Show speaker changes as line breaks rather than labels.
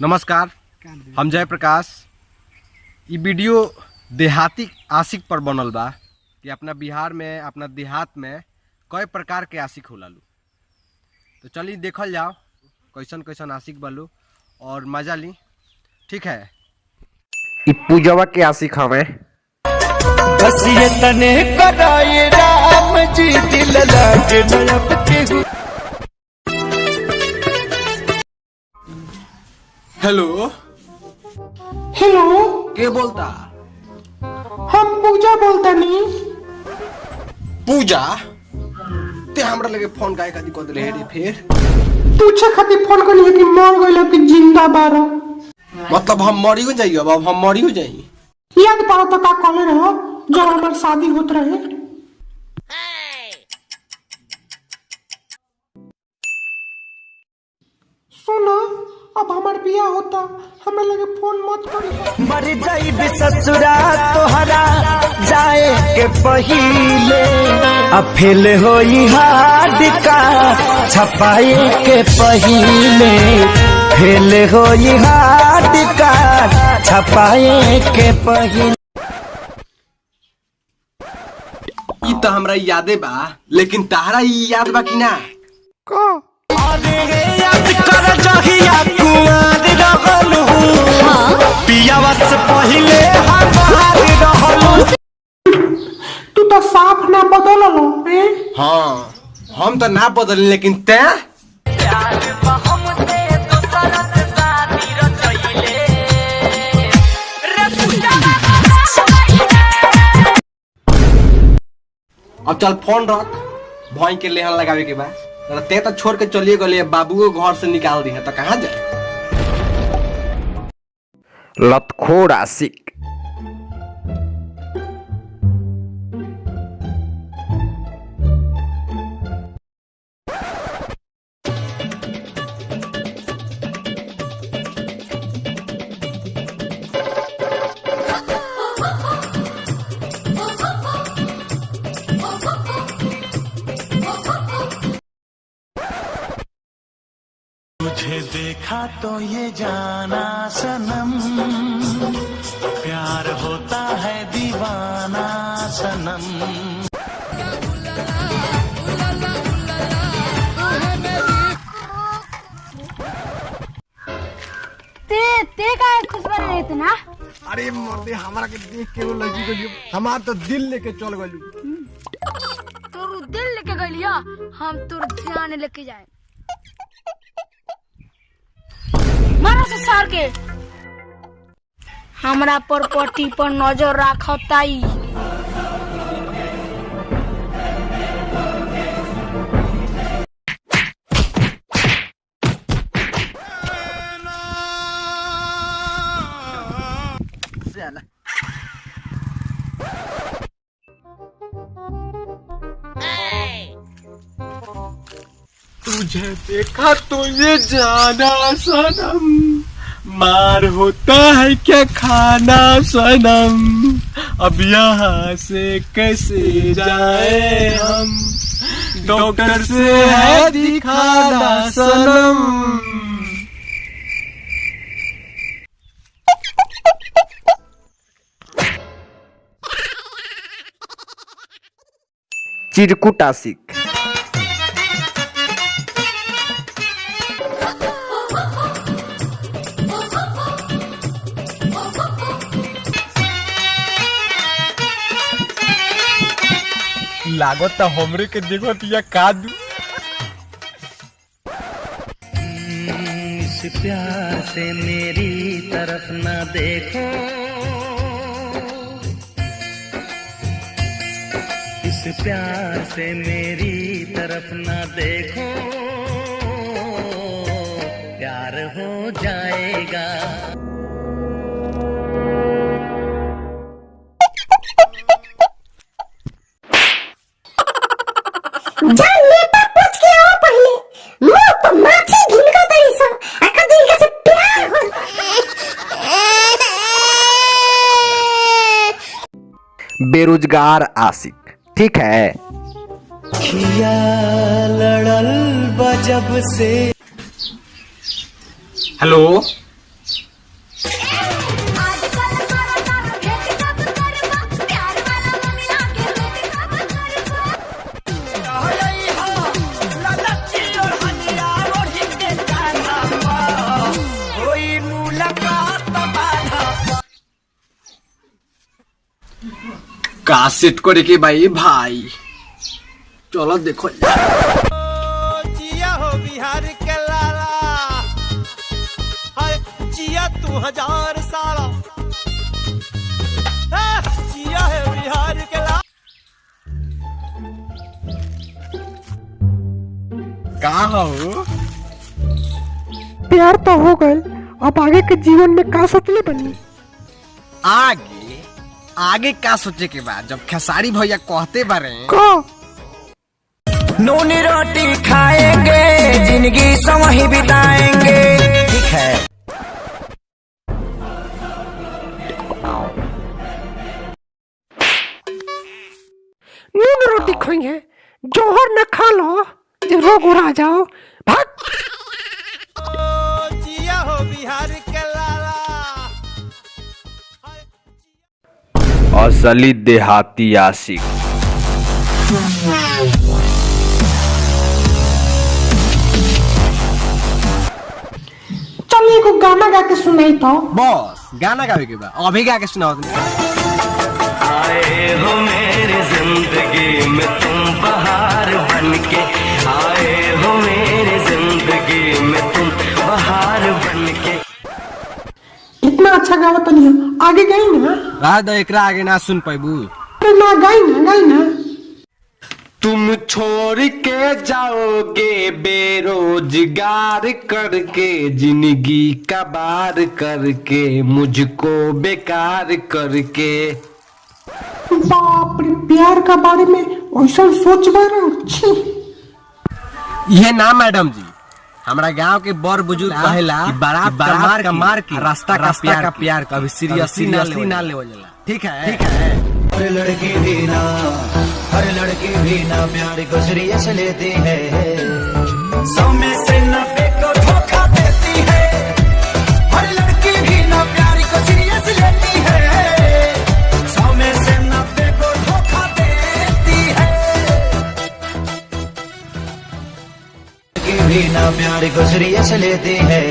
नमस्कार, हम जयप्रकाश। ये वीडियो देहाती आशिक पर बनल बा कि अपना बिहार में, अपना देहात में कई प्रकार के आशिक होला लो। तो चलिए देखल जाओ कैसन कैसन आशिक बालू और मजा ली। ठीक है, ये पूजवा के आशिक हमें
बस ये तने कराए राम जी दिल लागे नयब के।
हेलो
हेलो,
के बोलता?
हम पूजा बोलता नहीं।
पूजा ते हमरा लगे फोन काहे खातिर कर देले रे? फिर
पूछे खातिर फोन करनी कि मर गइल कि जिंदा बारो।
मतलब हम मरियो जाइए? अब हम मरियो जाइए?
याद पड़ा तो का कहले रहो जब हमार शादी होत रहे। सुनो, अब हमार बियाह होता, हमरा लगे फोन मत करी।
मर जाई ससुरा तोहरा जाए के पहिले, अब फेल होई हार्ड का छपाए के पहिले, फेल होई हार्ड का छपाए के पहिले।
ई तो हमरा यादे बा, लेकिन तारा ई याद बा कि ना?
याद कर जहिया कुआर रहलू, पियावा से पहिले हमार रहलू।
तू तो साफ ना बदललो रे।
हाँ, हम तो ना बदल, लेकिन ते अब चल फोन रख, भाई के लेहन लगावे के बाद ते तो छोड़ के चलिए गए, बाबू को घर से निकाल दी है तो कहाँ जाए? लतखोर आशिक।
तुझे देखा तो ये जाना सनम, प्यार होता है दीवाना सनम।
ते का खुश बने रहते ना?
अरे मर्दे, हमारा के देख के वो लगी गई, हमार तो दिल लेके चल गई।
तोर दिल लेके गलिया, हम तोर ध्यान लेके जाए। मारा से सार के हमरा पर पट्टी पर नजर राखताई।
तुझे देखा तो ये जाना सनम, मार होता है क्या खाना सनम, अब यहाँ से कैसे जाए हम, डॉक्टर से है दिखाना सनम।
चिरकुट आशिक।
लागत हमरे के देखो या कादू।
इस प्यार से मेरी तरफ ना देखो, इस प्यार से मेरी तरफ ना देखो, प्यार हो जाएगा।
जान ले पूछ के आओ पहले, मुंह पर माछी ढिलका तरी सा आका दिन का से प्यार हो।
बेरोजगार आशिक। ठीक है,
खिया लड़ल बजब से।
हेलो, कासेट को देखे भाई चलो देखो।
जिया हो बिहार के लाला, हाय जिया तू 1000 साला, जिया है बिहार के लाला।
का हो
प्यार तो हो गए, अब आगे के जीवन में का सोचले बनी?
आगे का सोचे के बाद जब खेसारी भैया कहते बारे
का
नून रोटी खाएंगे, जिंदगी समही बिताएंगे। ठीक है।
नून रोटी खाएंगे, जौहर न खा लो जो रोग उड़ा जाओ। भाग।
जिया हो बिहार के लाला।
असली देहाती आशिक।
चलिए को गाना गा के सुनाई तो।
बॉस गाना गावे के बाद अभी गा के सुनाओ तुम।
आए हो मेरी जिंदगी में तुम बहार बनके, आए हो मेरी जिंदगी में तुम बहार बनके।
इतना अच्छा गावत नहीं है, आगे गई ना?
रात एकरा आगे ना सुन पाबू।
अरे ना गाई ना।
तुम छोड़ के जाओगे बेरोजगार करके, जिंदगी का बार करके, मुझको बेकार करके।
बाप रे, प्यार का बारे में ऐसा सोच बारा छी।
ये ना मैडम जी, हमारा गांव के बड़ बुजुर्ग कहेला बारात का मार के रास्ता का प्यार कभी सीरियसली ना लेवल जाला। ठीक है।
हर लड़की भी ना, हर लड़की भी ना प्यार को सीरियस लेती है, 100 में से 90 को धोखा देती है। हर लड़की भी ना प्यार को सीरियस लेती है, 100 में से 90 को धोखा देती है। लड़की भी ना प्यार को सीरियस लेती है।